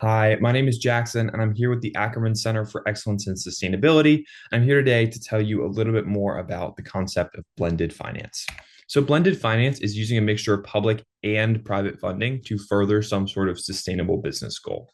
Hi, my name is Jackson, and I'm here with the Ackerman Center for Excellence in Sustainability. I'm here today to tell you a little bit more about the concept of blended finance. So, blended finance is using a mixture of public and private funding to further some sort of sustainable business goal.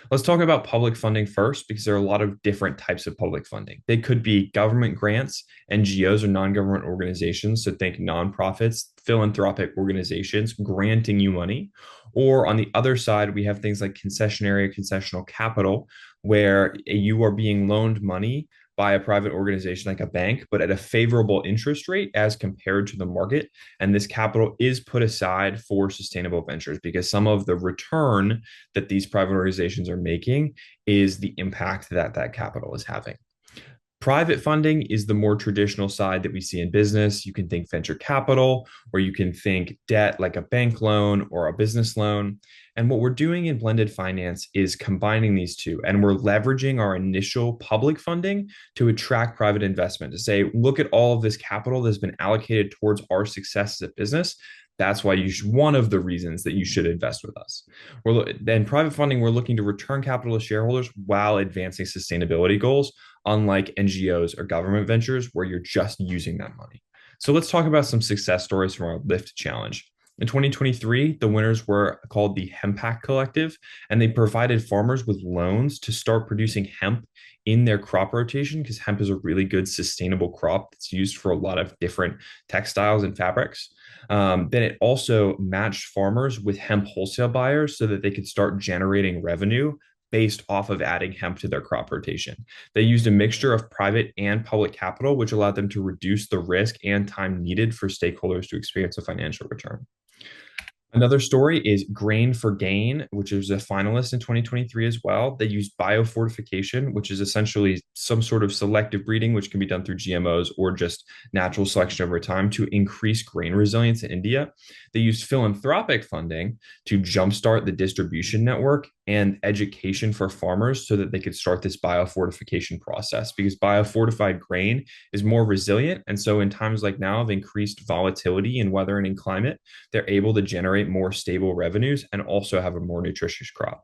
Let's talk about public funding first, because there are a lot of different types of public funding. They could be government grants, NGOs or non government organizations. So, think nonprofits, philanthropic organizations granting you money. Or on the other side, we have things like concessionary or concessional capital, where you are being loaned money by a private organization like a bank, but at a favorable interest rate as compared to the market. And this capital is put aside for sustainable ventures because some of the return that these private organizations are making is the impact that that capital is having. Private funding is the more traditional side that we see in business. You can think venture capital, or you can think debt like a bank loan or a business loan. And what we're doing in blended finance is combining these two, and we're leveraging our initial public funding to attract private investment to say, look at all of this capital that's been allocated towards our success as a business. That's why one of the reasons that you should invest with us. Then private funding, we're looking to return capital to shareholders while advancing sustainability goals, unlike NGOs or government ventures where you're just using that money. So let's talk about some success stories from our Lift Challenge. In 2023, the winners were called the Hempak Collective, and they provided farmers with loans to start producing hemp in their crop rotation because hemp is a really good sustainable crop that's used for a lot of different textiles and fabrics. Then it also matched farmers with hemp wholesale buyers so that they could start generating revenue based off of adding hemp to their crop rotation. They used a mixture of private and public capital, which allowed them to reduce the risk and time needed for stakeholders to experience a financial return. Another story is Grain for Gain, which is a finalist in 2023 as well. They use biofortification, which is essentially some sort of selective breeding, which can be done through GMOs or just natural selection over time to increase grain resilience in India. They use philanthropic funding to jumpstart the distribution network and education for farmers so that they could start this biofortification process because biofortified grain is more resilient. And so, in times like now of increased volatility in weather and in climate, they're able to generate more stable revenues and also have a more nutritious crop.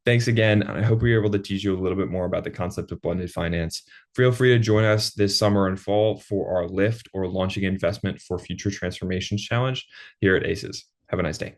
Thanks again. I hope we were able to teach you a little bit more about the concept of blended finance. Feel free to join us this summer and fall for our Lift or Launching Investment for Future Transformations Challenge here at ACES. Have a nice day.